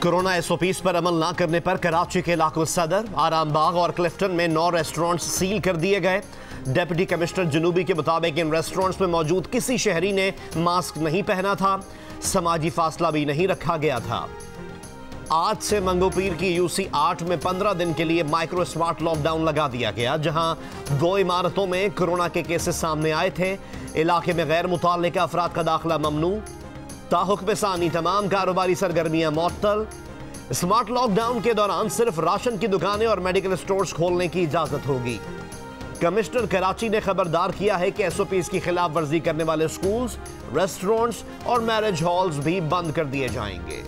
Corona SOPs पर अमल न करने पर कराची के लाकू सदर, आरामबाग और क्लिफ्टन में 9 रेस्टोरेंट्स सील कर दिए गए। डिप्टी कमिश्नर जनूबी के मुताबिक इन रेस्टोरेंट्स में मौजूद किसी शहरी ने मास्क नहीं पहना था, समाजी फासला भी नहीं रखा गया था। आज से मंगोपीर की यूसी 8 में 15 दिन के लिए माइक्रो स्मार्ट लॉकडाउन लगा दिया गया, जहां 2 इमारतों में कोरोना के केसेस सामने आए थे। इलाके में गैर मुतल्लिका अफराद का दाखिला ममनू, ताहुक्म सानी तमाम कारोबारी सरगर्मियां मुअत्तल। स्मार्ट लॉकडाउन के दौरान सिर्फ राशन की दुकानें और मेडिकल स्टोर्स खोलने की इजाजत होगी। कमिश्नर कराची ने खबरदार किया है कि एसओपीज की खिलाफ वर्जी करने वाले स्कूल्स, रेस्टोरेंट्स और मैरिज हॉल्स भी बंद कर दिए जाएंगे।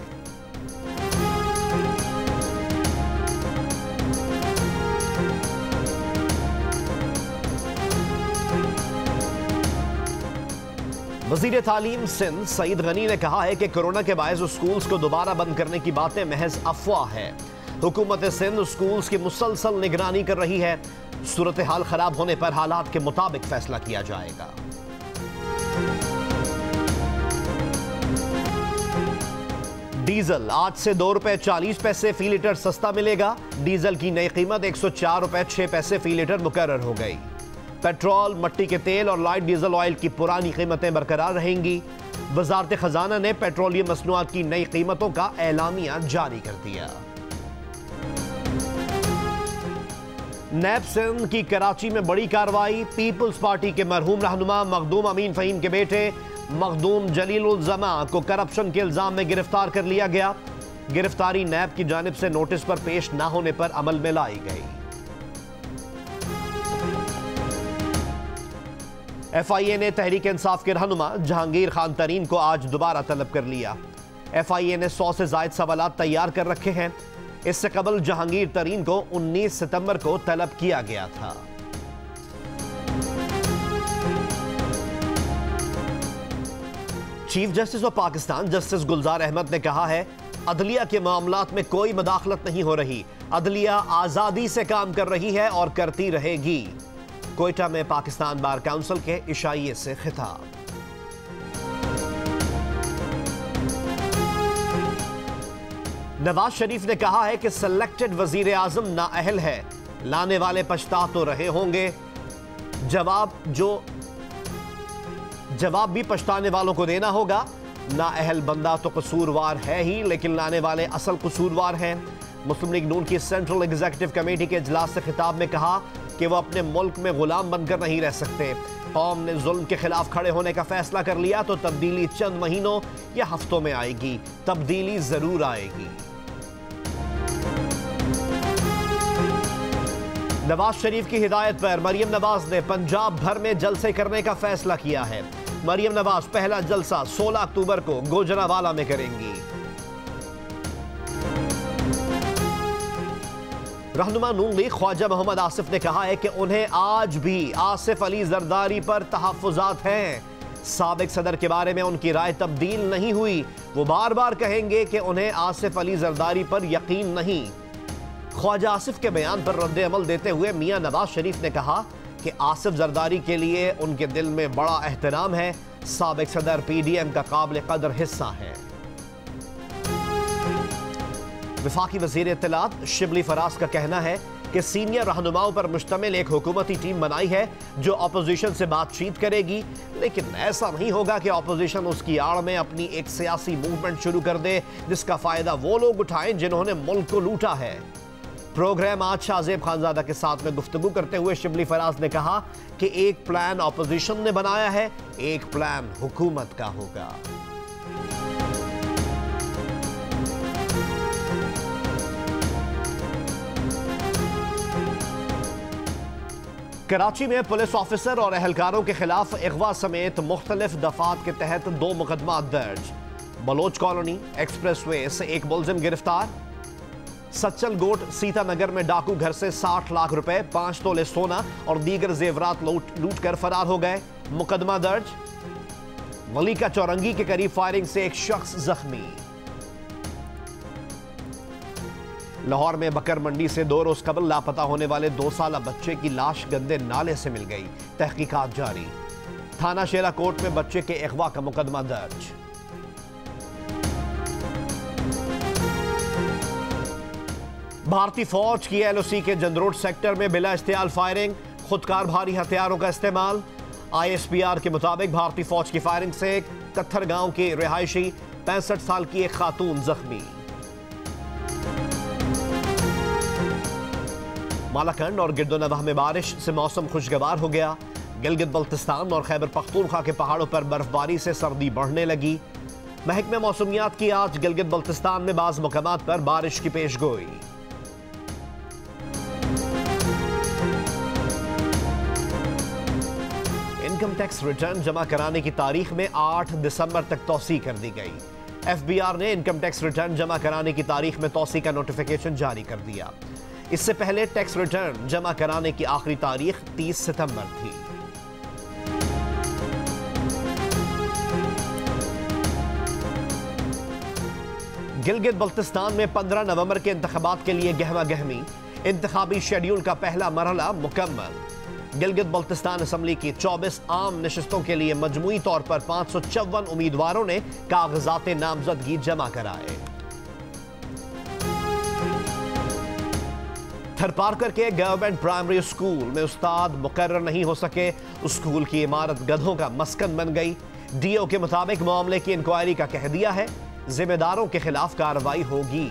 वज़ीर तालीम सिंध सईद गनी ने कहा है कि कोरोना के बायस स्कूल्स को दोबारा बंद करने की बातें महज अफवाह है। हुकूमत सिंध स्कूल्स की मुसलसल निगरानी कर रही है। सूरत हाल खराब होने पर हालात के मुताबिक फैसला किया जाएगा। डीजल आज से 2 रुपए 40 पैसे फी लीटर सस्ता मिलेगा। डीजल की नई कीमत 104 रुपए 6 पैसे फी लीटर मुकर्रर हो गई। पेट्रोल, मट्टी के तेल और लाइट डीजल ऑयल की पुरानी कीमतें बरकरार रहेंगी। वजारत खजाना ने पेट्रोलियम मसनूआत की नई कीमतों का एलामिया जारी कर दिया। नैब सिंध की कराची में बड़ी कार्रवाई। पीपल्स पार्टी के मरहूम रहनुमा मखदूम अमीन फहीम के बेटे मखदूम जलीलुल जमा को करप्शन के इल्जाम में गिरफ्तार कर लिया गया। गिरफ्तारी नैब की जानिब से नोटिस पर पेश न होने पर अमल में लाई गई। FIA ने तहरीक इंसाफ के रहनुमा जहांगीर खान तरीन को आज दोबारा तलब कर लिया। FIA ने 100 से जायद सवालात तैयार कर रखे हैं। इससे कबल जहांगीर तरीन को 19 सितंबर को तलब किया गया था। Chief justice of Pakistan justice Gulzar Ahmed ने कहा है, अदलिया के मामलात में कोई मदाखलत नहीं हो रही। अदलिया आजादी से काम कर रही है और करती रहेगी। कोयटा में पाकिस्तान बार काउंसिल के इशाइये से खिताब। नवाज शरीफ ने कहा है कि सिलेक्टेड वजीर आजम नाअहल है, लाने वाले पछता तो रहे होंगे। जवाब भी पछताने वालों को देना होगा। नाअहल बंदा तो कसूरवार है ही, लेकिन लाने वाले असल कसूरवार हैं। मुस्लिम लीग नून की सेंट्रल एग्जीक्यूटिव कमेटी के इजलास से खिताब में कहा कि वो अपने मुल्क में गुलाम बनकर नहीं रह सकते। कौम ने जुल्म के खिलाफ खड़े होने का फैसला कर लिया तो तब्दीली चंद महीनों या हफ्तों में आएगी। तब्दीली जरूर आएगी। नवाज शरीफ की हिदायत पर मरियम नवाज ने पंजाब भर में जलसे करने का फैसला किया है। मरियम नवाज पहला जलसा 16 अक्टूबर को गुजरांवाला में करेंगी। रहनुमा नून लीग ख्वाजा मोहम्मद आसिफ ने कहा है कि उन्हें आज भी आसिफ अली जरदारी पर तहफ्फुजात हैं। साबिक सदर के बारे में उनकी राय तब्दील नहीं हुई। वो बार बार कहेंगे कि उन्हें आसिफ अली जरदारी पर यकीन नहीं। ख्वाजा आसिफ के बयान पर रद्द अमल देते हुए मियां नवाज शरीफ ने कहा कि आसिफ जरदारी के लिए उनके दिल में बड़ा एहतराम है। साबिक सदर PDM का काबिल कदर हिस्सा है। वफाकी वज़ीर इत्तलात शिबली फराज का कहना है कि सीनियर रहनुमाओं पर मुश्तमिल एक हुकूमती टीम बनाई है जो अपोजिशन से बातचीत करेगी, लेकिन ऐसा नहीं होगा कि अपोजिशन उसकी आड़ में अपनी एक सियासी मूवमेंट शुरू कर दे जिसका फायदा वो लोग उठाएं जिन्होंने मुल्क को लूटा है। प्रोग्राम आज शाहजेब खानजादा के साथ में गुफ्तगू करते हुए शिबली फराज ने कहा कि एक प्लान अपोजिशन ने बनाया है, एक प्लान हुकूमत का होगा। कराची में पुलिस ऑफिसर और एहलकारों के खिलाफ अगवा समेत मुख्तलिफ दफात के तहत 2 मुकदमा दर्ज। बलोच कॉलोनी एक्सप्रेस वे से एक मुलजिम गिरफ्तार। सच्चल गोट सीतानगर में डाकू घर से 60 लाख रुपए, 5 तोले सोना और दीगर जेवरात लूट कर फरार हो गए। मुकदमा दर्ज। मलिका चौरंगी के करीब फायरिंग से एक शख्स जख्मी। लाहौर में बकर मंडी से 2 रोज कबल लापता होने वाले 2 साला बच्चे की लाश गंदे नाले से मिल गई। तहकीकात जारी। थाना शेरा कोट में बच्चे के अगवा का मुकदमा दर्ज। भारतीय फौज की एलओसी के जंदरोड सेक्टर में बिला इश्तियाल फायरिंग, खुदकार भारी हथियारों का इस्तेमाल। आईएसपीआर के मुताबिक भारतीय फौज की फायरिंग से कत्थर गांव के रिहायशी 65 साल की एक खातून जख्मी। मालाकंड और गिरदोनवाह में बारिश से मौसम खुशगवार हो गया। गिलगित बल्तिस्तान और खैबर पख्तूनख्वा के पहाड़ों पर बर्फबारी से सर्दी बढ़ने लगी। महकमे मौसमियात की आज गिलगित बल्तिस्तान में बाज़ मकामात पर बारिश की पेशगोई। इनकम टैक्स रिटर्न जमा कराने की तारीख में 8 दिसंबर तक तौसी कर दी गई। एफबीआर ने इनकम टैक्स रिटर्न जमा कराने की तारीख में तौसी का नोटिफिकेशन जारी कर दिया। इससे पहले टैक्स रिटर्न जमा कराने की आखिरी तारीख 30 सितंबर थी। गिलगित बल्तिस्तान में 15 नवंबर के इंतखाबात के लिए गहमा गहमी। इंतखाबी शेड्यूल का पहला मरहला मुकम्मल। गिलगित बल्तिस्तान असम्बली की 24 आम नशिस्तों के लिए मजमूई तौर पर 554 उम्मीदवारों ने कागजात नामजदगी जमा कराए। थरपारकर के गवर्नमेंट प्राइमरी स्कूल में उस्ताद मुकर्रर नहीं हो सके। स्कूल की इमारत गधों का मस्कन बन गई। डीओ के मुताबिक मामले की इंक्वायरी का कह दिया है, जिम्मेदारों के खिलाफ कार्रवाई होगी।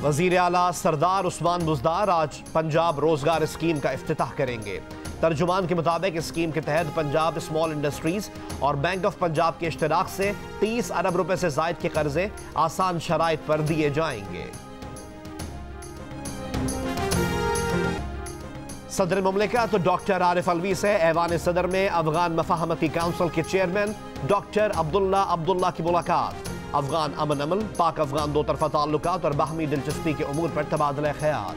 वजीर आला सरदार उस्मान बुज़दार आज पंजाब रोजगार स्कीम का इफ्तिताह करेंगे। तर्जुमान के मुताबिक इस स्कीम के तहत पंजाब स्मॉल इंडस्ट्रीज और बैंक ऑफ पंजाब के इश्तराक से 30 अरब रुपए से जायद के कर्जे आसान शराइत पर दिए जाएंगे। सदर मुमलिकत डॉक्टर आरिफ अलवी से ऐवान सदर में अफगान मफाहमती काउंसिल के चेयरमैन डॉक्टर अब्दुल्ला की मुलाकात। अफगान अमन, पाक अफगान दो तरफा ताल्लुकात और बाहमी दिलचस्पी के उमूर पर तबादला ख्याल।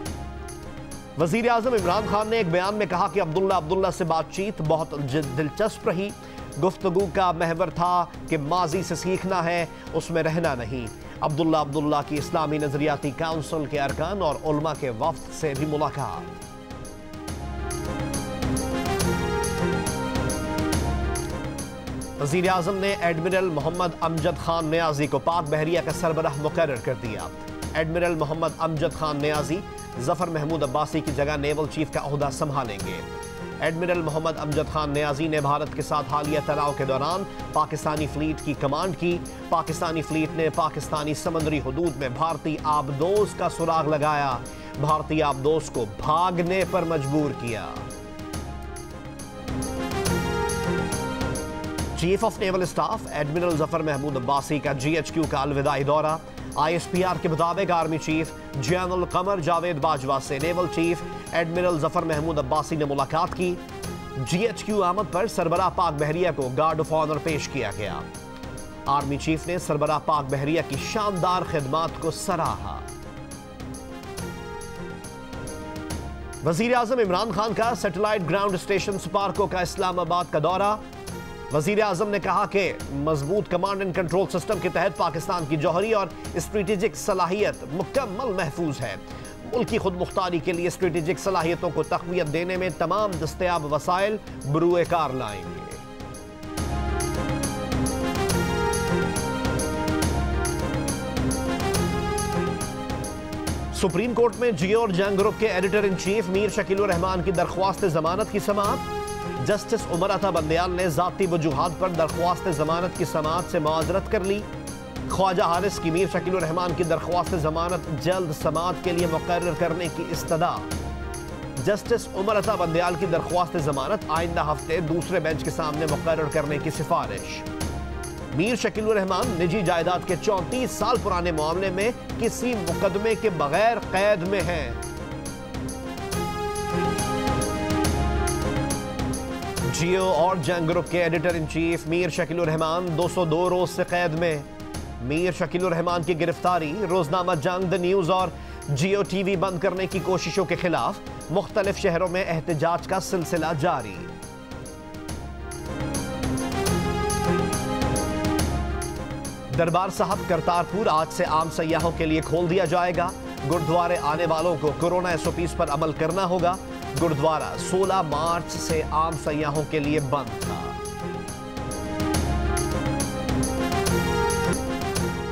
वजीर आजम इमरान खान ने एक बयान में कहा कि अब्दुल्ला से बातचीत बहुत दिलचस्प रही। गुफ्तगू का महवर था कि माजी से सीखना है, उसमें रहना नहीं। अब्दुल्ला की इस्लामी नजरियाती काउंसिल के अरकान और उलमा के वफ्द से भी मुलाकात। वज़ीर आज़म ने एडमिरल मोहम्मद अमजद खान नियाजी को पाक बहरिया का सरबराह मुकर्रर कर दिया। एडमिरल मोहम्मद अमजद खान नियाजी जफर महमूद अब्बासी की जगह नेवल चीफ का ओहदा संभालेंगे। एडमिरल मोहम्मद अमजद खान नियाजी ने भारत के साथ हालिया तनाव के दौरान पाकिस्तानी फ्लीट की कमांड की। पाकिस्तानी फ्लीट ने पाकिस्तानी समंदरी हुदूद में भारतीय आबदोज का सुराग लगाया। भारतीय आबदोज को भागने पर मजबूर किया। Chief of naval staff admiral Zafar Mahmood Abbasi का GHQ का अलविदाई दौरा। ISPR के मुताबिक army chief general Qamar Javed Bajwa से naval chief admiral Zafar Mahmood Abbasi ने मुलाकात की। GHQ आमद पर सरबराह पाक बहरिया को गार्ड ऑफ ऑनर पेश किया गया। आर्मी चीफ ने सरबराह पाक बहरिया की शानदार खिदमात को सराहा। वजीर आजम इमरान खान का सैटेलाइट ग्राउंड स्टेशन स्पार्को का इस्लामाबाद का दौरा। वजीर आजम ने कहा कि मजबूत कमांड एंड कंट्रोल सिस्टम के तहत पाकिस्तान की जौहरी और स्ट्रेटेजिक सलाहियत मुकम्मल महफूज है। मुल्क की खुद मुख्तारी के लिए स्ट्रेटेजिक सलाहियतों को तक़वियत देने में तमाम दस्तयाब वसाइल बरूए कार लाएंगे। सुप्रीम कोर्ट में जियो और जंग ग्रुप के editor in chief Mir Shakeel उर रहमान की दरख्वास्त जमानत की समाअत। जस्टिस उमर अता बंदयाल ने जाती वजूहात पर दरख्वास्त जमानत की समाअत से मुआज़रत कर ली। ख्वाजा हारिस की मीर शकील उर रहमान की दरख्वास्त जमानत जल्द समाअत के लिए मुकर्रर करने की इस्तदा। जस्टिस उमर अता बंदयाल की दरख्वास्त जमानत आइंदा हफ्ते दूसरे बेंच के सामने मुकर्रर करने की सिफारिश। मीर शकील उर रहमान निजी जायदाद के 34 साल पुराने मामले में किसी मुकदमे के बगैर कैद में हैं। जियो और जंग ग्रुप के editor in chief Mir Shakeel उर रहमान 202 रोज से कैद में। मीर शकील उर रहमान की गिरफ्तारी रोजनामा जंग, द न्यूज और जियो टीवी बंद करने की कोशिशों के खिलाफ मुख्तलिफ शहरों में एहतजाज का सिलसिला जारी। दरबार साहब करतारपुर आज से आम सयाहों के लिए खोल दिया जाएगा। गुरुद्वारे आने वालों को कोरोना SOPs पर अमल करना होगा। गुरुद्वारा 16 मार्च से आम सयाहों के लिए बंद था।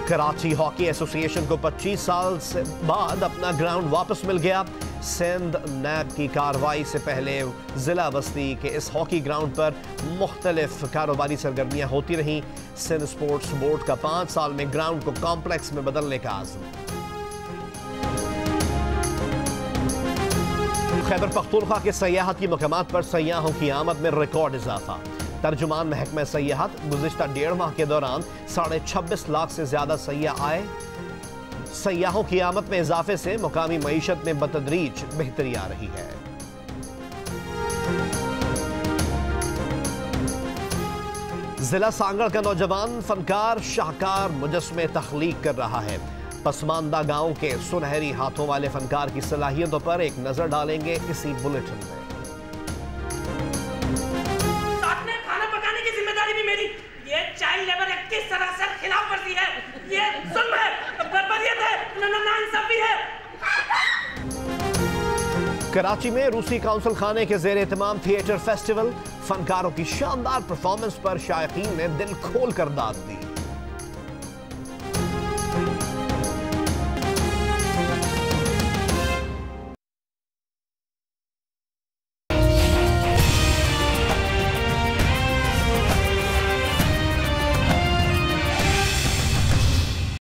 कराची हॉकी एसोसिएशन को 25 साल से बाद अपना ग्राउंड वापस मिल गया। सिंध नैब की कार्रवाई से पहले जिला बस्ती के इस हॉकी ग्राउंड पर मुख्तलिफ कारोबारी सरगर्मियां होती रहीं। सिंध स्पोर्ट्स बोर्ड का 5 साल में ग्राउंड को कॉम्प्लेक्स में बदलने का आज़म। खैबर पख्तूनख्वा के सयाहती मकामात पर सयाहों की आमद में रिकॉर्ड इजाफा। तर्जुमान महकमा सयाहत गुज़िश्ता 1.5 माह के दौरान 26.5 लाख से ज्यादा सयाह आए। सयाहों की आमद में इजाफे से मुकामी मईशत में बतदरीज बेहतरी आ रही है। जिला सांगड़ का नौजवान फनकार शाहकार मुजस्मे तख्लीक कर रहा है। पसमानदा गांव के सुनहरी हाथों वाले फनकार की सलाहियतों पर एक नजर डालेंगे इसी बुलेटिन में। साथ में खाना पकाने की जिम्मेदारी भी मेरी। ये चाइल्ड लेबर एक्ट की सरासर खिलाफ वर्जी है, ये जुल्म है, बर्बरियत है, नाइंसाफी है। कराची में रूसी काउंसिल खाने के जेर एहतमाम थिएटर फेस्टिवल, फनकारों की शानदार परफॉर्मेंस पर शायकीन ने दिल खोल कर दाद दी।